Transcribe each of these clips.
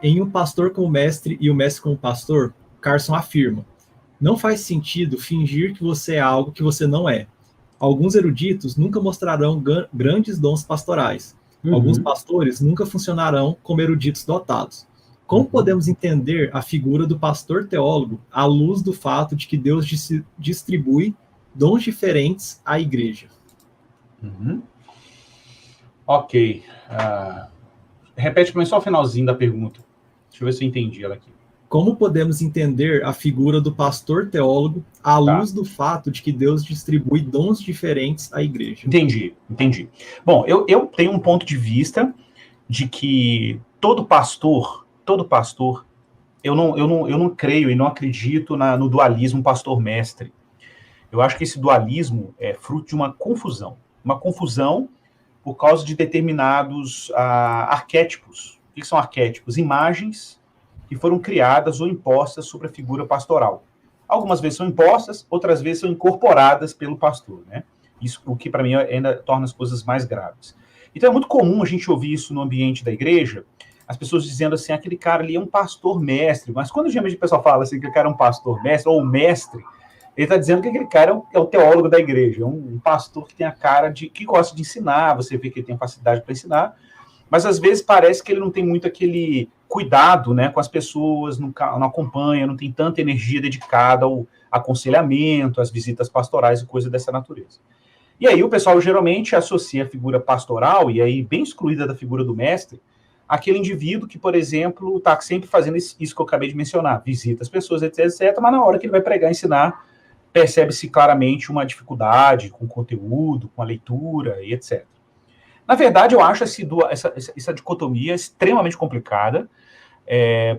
Em O Pastor como Mestre e o Mestre como Pastor, Carson afirma: não faz sentido fingir que você é algo que você não é. Alguns eruditos nunca mostrarão grandes dons pastorais. Alguns pastores nunca funcionarão como eruditos dotados. Como podemos entender a figura do pastor teólogo à luz do fato de que Deus distribui dons diferentes à igreja? Ok. Repete para mim só o finalzinho da pergunta. Deixa eu ver se eu entendi ela aqui. Como podemos entender a figura do pastor teólogo à luz do fato de que Deus distribui dons diferentes à igreja? Entendi. Bom, eu tenho um ponto de vista de que todo pastor, eu não creio e não acredito no dualismo pastor-mestre. Eu acho que esse dualismo é fruto de uma confusão por causa de determinados arquétipos. O que são arquétipos? Imagens que foram criadas ou impostas sobre a figura pastoral. Algumas vezes são impostas, outras vezes são incorporadas pelo pastor, né? Isso, o que para mim ainda torna as coisas mais graves. Então é muito comum a gente ouvir isso no ambiente da igreja, as pessoas dizendo assim, aquele cara ali é um pastor mestre, mas quando geralmente o pessoal fala assim que o cara é um pastor mestre, ou mestre, ele está dizendo que aquele cara é o teólogo da igreja, um pastor que tem a cara que gosta de ensinar, você vê que ele tem facilidade para ensinar, mas às vezes parece que ele não tem muito aquele cuidado, né, com as pessoas, não acompanha, não tem tanta energia dedicada ao aconselhamento, às visitas pastorais e coisas dessa natureza. E aí o pessoal geralmente associa a figura pastoral, e aí bem excluída da figura do mestre, aquele indivíduo que, por exemplo, está sempre fazendo isso que eu acabei de mencionar, visita as pessoas, etc., mas na hora que ele vai pregar, ensinar, percebe-se claramente uma dificuldade com o conteúdo, com a leitura e etc. Na verdade, eu acho essa dicotomia extremamente complicada,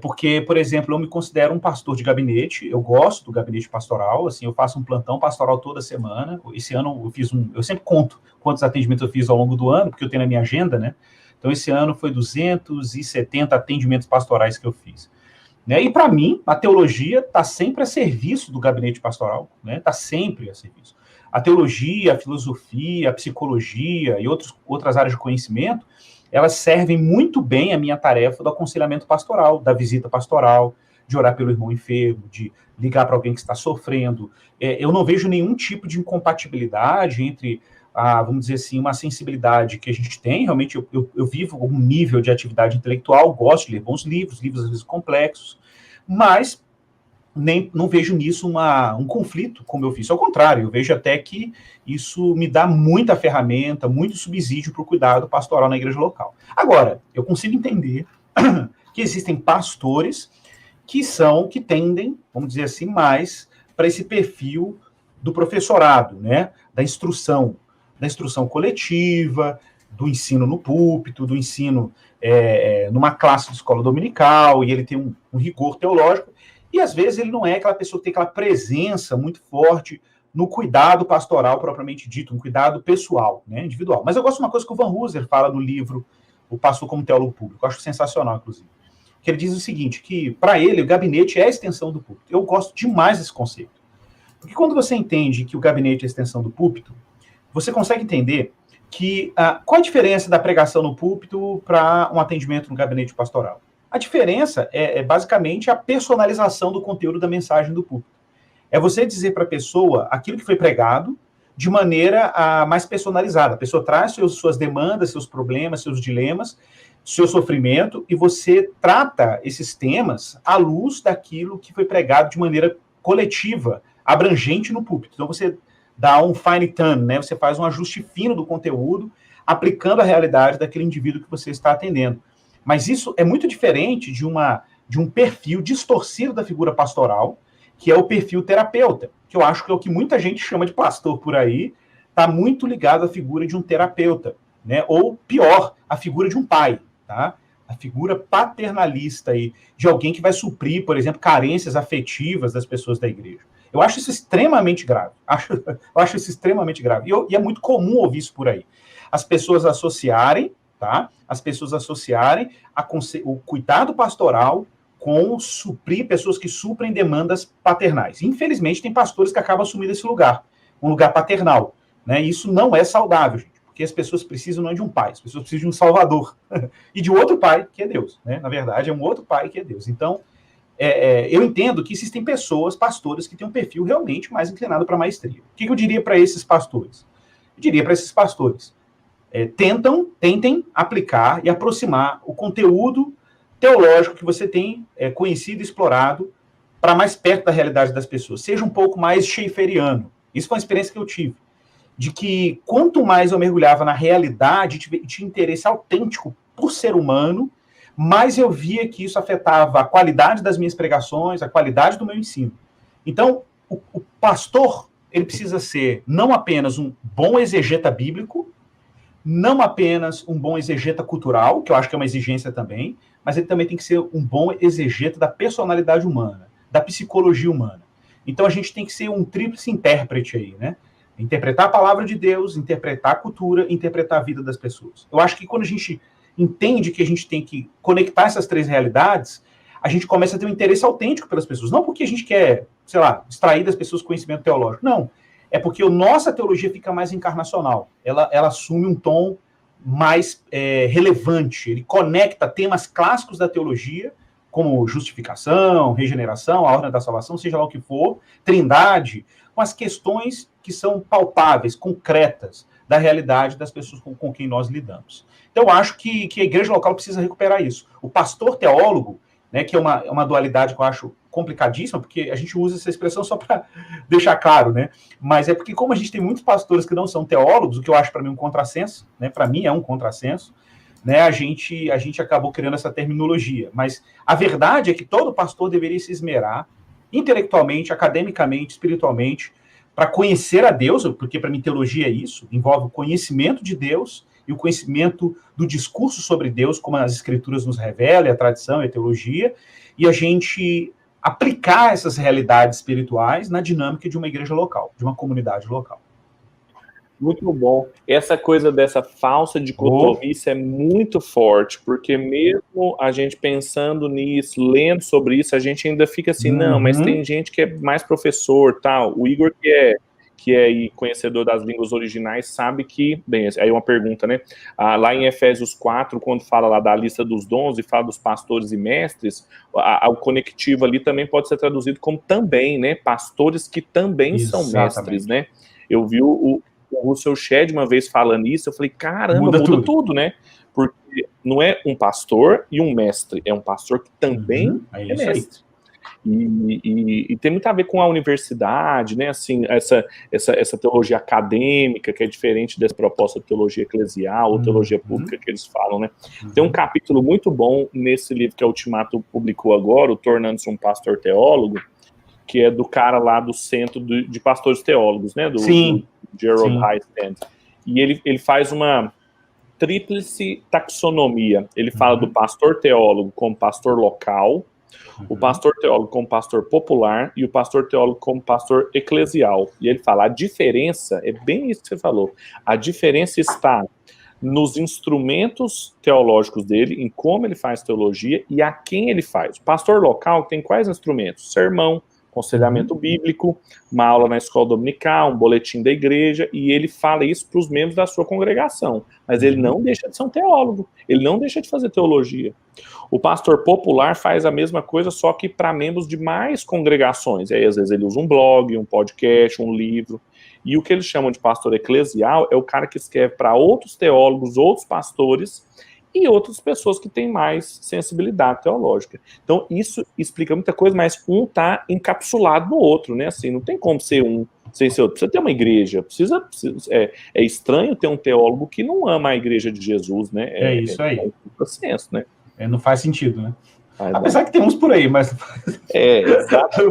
porque, por exemplo, eu me considero um pastor de gabinete, eu gosto do gabinete pastoral, assim, eu faço um plantão pastoral toda semana. Esse ano eu sempre conto quantos atendimentos eu fiz ao longo do ano, porque eu tenho na minha agenda, né? Então, esse ano foi 270 atendimentos pastorais que eu fiz. Né? E, para mim, a teologia está sempre a serviço do gabinete pastoral, né? Está sempre a serviço. A teologia, a filosofia, a psicologia e outras áreas de conhecimento, elas servem muito bem a minha tarefa do aconselhamento pastoral, da visita pastoral, de orar pelo irmão enfermo, de ligar para alguém que está sofrendo. Eu não vejo nenhum tipo de incompatibilidade entre, vamos dizer assim, uma sensibilidade que a gente tem. Realmente, eu vivo um nível de atividade intelectual, gosto de ler bons livros às vezes complexos, mas não vejo nisso um conflito, como eu fiz. Ao contrário, eu vejo até que isso me dá muita ferramenta, muito subsídio para o cuidado pastoral na igreja local. Agora, eu consigo entender que existem pastores que tendem, vamos dizer assim, mais para esse perfil do professorado, né? Da instrução coletiva, do ensino no púlpito, do ensino numa classe de escola dominical, e ele tem um rigor teológico. E, às vezes, ele não é aquela pessoa que tem aquela presença muito forte no cuidado pastoral, propriamente dito, um cuidado pessoal, né, individual. Mas eu gosto de uma coisa que o Van Hooser fala no livro O Pastor como Teólogo Público. Eu acho sensacional, inclusive. Que ele diz o seguinte, que, para ele, o gabinete é a extensão do púlpito. Eu gosto demais desse conceito. Porque quando você entende que o gabinete é a extensão do púlpito, você consegue entender que qual a diferença da pregação no púlpito para um atendimento no gabinete pastoral? A diferença é basicamente a personalização do conteúdo da mensagem do púlpito. É você dizer para a pessoa aquilo que foi pregado de maneira mais personalizada. A pessoa traz suas demandas, seus problemas, seus dilemas, seu sofrimento, e você trata esses temas à luz daquilo que foi pregado de maneira coletiva, abrangente no púlpito. Então você dá um fine tune, né? Você faz um ajuste fino do conteúdo, aplicando a realidade daquele indivíduo que você está atendendo. Mas isso é muito diferente de um perfil distorcido da figura pastoral, que é o perfil terapeuta, que eu acho que é o que muita gente chama de pastor por aí, está muito ligado à figura de um terapeuta, né? Ou pior, a figura de um pai, tá? A figura paternalista aí, de alguém que vai suprir, por exemplo, carências afetivas das pessoas da igreja. Eu acho isso extremamente grave. Eu acho isso extremamente grave. E é muito comum ouvir isso por aí. As pessoas associarem, tá? As pessoas associarem o cuidado pastoral com suprir pessoas que suprem demandas paternais. Infelizmente, tem pastores que acabam assumindo esse lugar, um lugar paternal, né? Isso não é saudável, gente, Porque as pessoas precisam não de um pai, as pessoas precisam de um salvador. E de outro pai, que é Deus, né? Na verdade, é um outro pai que é Deus. Então, eu entendo que existem pessoas, pastores, que têm um perfil realmente mais inclinado para a maestria. O que eu diria para esses pastores? Eu diria para esses pastores, tentem aplicar e aproximar o conteúdo teológico que você tem conhecido e explorado para mais perto da realidade das pessoas. Seja um pouco mais schaefferiano. Isso foi uma experiência que eu tive. De que quanto mais eu mergulhava na realidade, tinha interesse autêntico por ser humano, mais eu via que isso afetava a qualidade das minhas pregações, a qualidade do meu ensino. Então, o pastor, ele precisa ser não apenas um bom exegeta bíblico, não apenas um bom exegeta cultural, que eu acho que é uma exigência também, mas ele também tem que ser um bom exegeta da personalidade humana, da psicologia humana. Então, a gente tem que ser um tríplice intérprete aí, né? Interpretar a palavra de Deus, interpretar a cultura, interpretar a vida das pessoas. Eu acho que quando a gente entende que a gente tem que conectar essas três realidades, a gente começa a ter um interesse autêntico pelas pessoas. Não porque a gente quer, sei lá, extrair das pessoas conhecimento teológico. Não. É porque a nossa teologia fica mais encarnacional. Ela assume um tom mais relevante. Ele conecta temas clássicos da teologia, como justificação, regeneração, a ordem da salvação, seja lá o que for, trindade, com as questões que são palpáveis, concretas, da realidade das pessoas com quem nós lidamos. Então, eu acho que a igreja local precisa recuperar isso. O pastor teólogo, né, que é uma dualidade que eu acho complicadíssima, porque a gente usa essa expressão só para deixar claro, né? Mas é porque, como a gente tem muitos pastores que não são teólogos, o que eu acho para mim um contrassenso, né? Para mim é um contrassenso, né? A gente acabou criando essa terminologia. Mas a verdade é que todo pastor deveria se esmerar intelectualmente, academicamente, espiritualmente, para conhecer a Deus, porque para mim teologia é isso, envolve o conhecimento de Deus e o conhecimento do discurso sobre Deus, como as escrituras nos revelam, a tradição e a teologia, e a gente aplicar essas realidades espirituais na dinâmica de uma igreja local, de uma comunidade local. Muito bom. Essa coisa dessa falsa dicotomia, isso é muito forte, porque mesmo a gente pensando nisso, lendo sobre isso, a gente ainda fica assim, não, mas tem gente que é mais professor, tal. O Igor, que é conhecedor das línguas originais, sabe que, bem, aí uma pergunta, né? Lá em Efésios 4, quando fala lá da lista dos dons e fala dos pastores e mestres, o conectivo ali também pode ser traduzido como também, né? Pastores que também são mestres, né? Eu vi o Russell Shedd uma vez falando isso, eu falei, caramba, muda tudo, né? Porque não é um pastor e um mestre, é um pastor que também é mestre. E tem muito a ver com a universidade, né? Assim, essa teologia acadêmica, que é diferente dessa proposta de teologia eclesial ou teologia pública que eles falam, né? Tem um capítulo muito bom nesse livro que a Ultimato publicou agora, o Tornando-se um Pastor Teólogo, que é do cara lá do Centro de Pastores Teólogos, né? Do Gerald Highstand. E ele faz uma tríplice taxonomia. Ele fala do pastor teólogo como pastor local, o pastor teólogo como pastor popular e o pastor teólogo como pastor eclesial. E ele fala, a diferença, é bem isso que você falou, a diferença está nos instrumentos teológicos dele, em como ele faz teologia e a quem ele faz. O pastor local tem quais instrumentos? Sermão, aconselhamento bíblico, uma aula na escola dominical, um boletim da igreja, e ele fala isso para os membros da sua congregação, mas ele não deixa de ser um teólogo, ele não deixa de fazer teologia. O pastor popular faz a mesma coisa, só que para membros de mais congregações, aí às vezes ele usa um blog, um podcast, um livro, e o que eles chamam de pastor eclesial é o cara que escreve para outros teólogos, outros pastores, e outras pessoas que têm mais sensibilidade teológica. Então, isso explica muita coisa, mas um está encapsulado no outro, né? Assim, não tem como ser um sem ser outro. Precisa ter uma igreja, é estranho ter um teólogo que não ama a igreja de Jesus, né? É isso aí. É um contrassenso, né? Não faz sentido, né? Apesar que tem uns por aí, mas... Exato.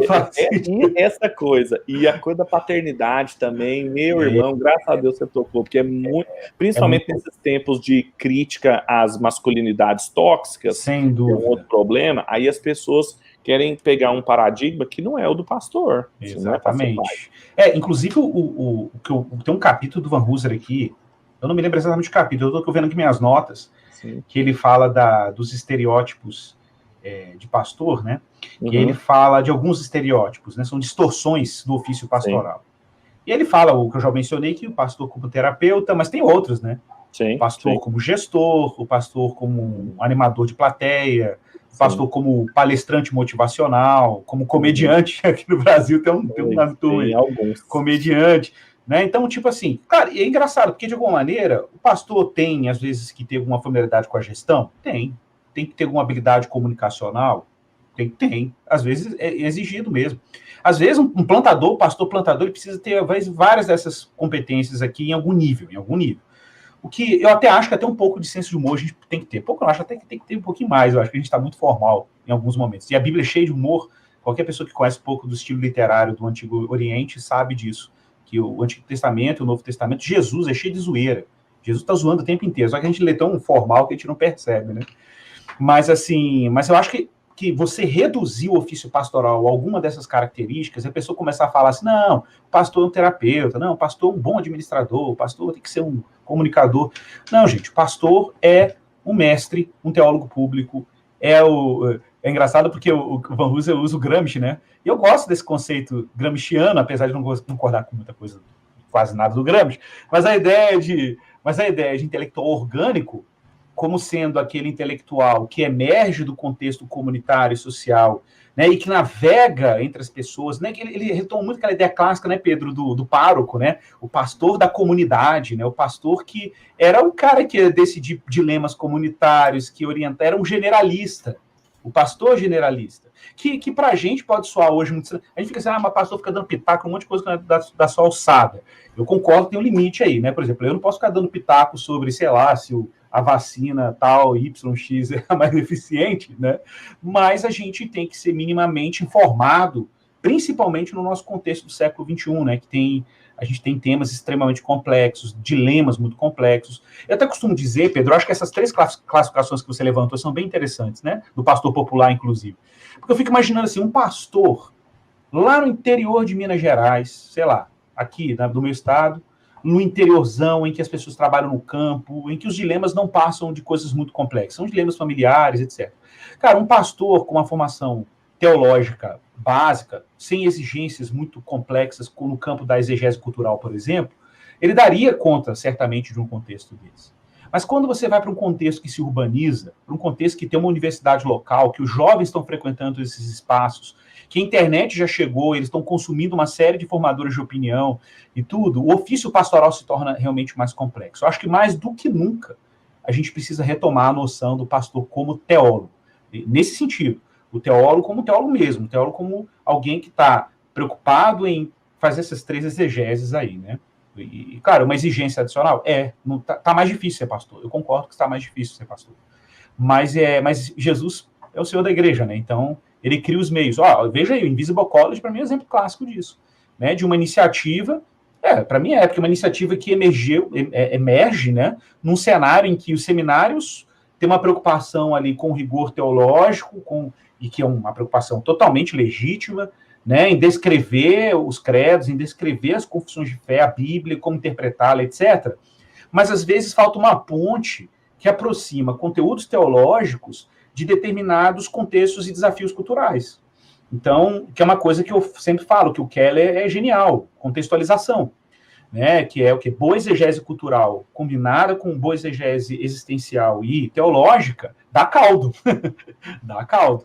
E essa coisa. E a coisa da paternidade também, meu irmão, graças a Deus você tocou, porque é muito... Principalmente nesses tempos de crítica às masculinidades tóxicas, sem dúvida. É um outro problema, aí as pessoas querem pegar um paradigma que não é o do pastor. Exatamente. Inclusive, tem um capítulo do Van Hooser aqui, eu não me lembro exatamente do capítulo, eu estou vendo aqui minhas notas, que ele fala dos estereótipos de pastor, né? E ele fala de alguns estereótipos, né? São distorções do ofício pastoral. E ele fala, o que eu já mencionei, que o pastor como terapeuta, mas tem outros, né? Sim, o pastor como gestor, o pastor como animador de plateia, o pastor como palestrante motivacional, como comediante. Aqui no Brasil tem um nome aí, alguns. Comediante, né? Então, tipo assim, cara, e é engraçado, porque de alguma maneira, o pastor tem, às vezes, que ter alguma familiaridade com a gestão? Tem que ter alguma habilidade comunicacional? Tem. Às vezes é exigido mesmo. Às vezes, um plantador, pastor plantador, ele precisa ter várias dessas competências aqui em algum nível. O que eu até acho que até um pouco de senso de humor a gente tem que ter. Pouco, eu acho até que tem que ter um pouquinho mais. Eu acho que a gente está muito formal em alguns momentos. E a Bíblia é cheia de humor. Qualquer pessoa que conhece um pouco do estilo literário do Antigo Oriente sabe disso. Que o Antigo Testamento e o Novo Testamento, Jesus é cheio de zoeira. Jesus está zoando o tempo inteiro. Só que a gente lê tão formal que a gente não percebe, né? Mas, assim, eu acho que você reduzir o ofício pastoral a alguma dessas características, a pessoa começar a falar assim, não, o pastor é um terapeuta, não, o pastor é um bom administrador, o pastor tem que ser um comunicador. Não, gente, o pastor é um mestre, um teólogo público, é engraçado porque o Van Hooser usa o Gramsci, né? E eu gosto desse conceito gramsciano, apesar de não concordar com muita coisa, quase nada do Gramsci, mas a ideia de intelectual orgânico, como sendo aquele intelectual que emerge do contexto comunitário e social, né, e que navega entre as pessoas, né, que ele retoma muito aquela ideia clássica, né, Pedro, do pároco, né, o pastor da comunidade, né, o pastor que era o cara que ia decidir dilemas comunitários, que era um generalista, o pastor generalista, que pra gente pode soar hoje muito... A gente fica assim, mas o pastor fica dando pitaco, um monte de coisa que dá sua alçada. Eu concordo que tem um limite aí, né, por exemplo, eu não posso ficar dando pitaco sobre, sei lá, se a vacina tal, YX é a mais eficiente, né? Mas a gente tem que ser minimamente informado, principalmente no nosso contexto do século XXI, né? A gente tem temas extremamente complexos, dilemas muito complexos. Eu até costumo dizer, Pedro, acho que essas 3 classificações que você levantou são bem interessantes, né? Do pastor popular, inclusive. Porque eu fico imaginando assim, um pastor lá no interior de Minas Gerais, sei lá, aqui, né, do meu estado, no interiorzão, em que as pessoas trabalham no campo, em que os dilemas não passam de coisas muito complexas, são dilemas familiares, etc. Cara, um pastor com uma formação teológica básica, sem exigências muito complexas no campo da exegese cultural, por exemplo, ele daria conta, certamente, de um contexto desse. Mas quando você vai para um contexto que se urbaniza, para um contexto que tem uma universidade local, que os jovens estão frequentando esses espaços, que a internet já chegou, eles estão consumindo uma série de formadores de opinião e tudo, o ofício pastoral se torna realmente mais complexo. Eu acho que mais do que nunca, a gente precisa retomar a noção do pastor como teólogo. Nesse sentido, o teólogo como teólogo mesmo, o teólogo como alguém que está preocupado em fazer essas 3 exegeses aí, né? E, claro, uma exigência adicional? Tá mais difícil ser pastor. Eu concordo que está mais difícil ser pastor. Mas Jesus é o Senhor da igreja, né? Então, ele cria os meios. Veja aí, o Invisible College, para mim, é um exemplo clássico disso. Né? De uma iniciativa, para mim porque uma iniciativa que emerge, né? Num cenário em que os seminários têm uma preocupação ali com rigor teológico, e que é uma preocupação totalmente legítima, né, em descrever os credos, em descrever as confissões de fé, a Bíblia, como interpretá-la, etc. Mas, às vezes, falta uma ponte que aproxima conteúdos teológicos de determinados contextos e desafios culturais. Então, que é uma coisa que eu sempre falo, que o Keller é genial, contextualização, né, que é o que? Boa exegese cultural combinada com boa exegese existencial e teológica, dá caldo. Dá caldo.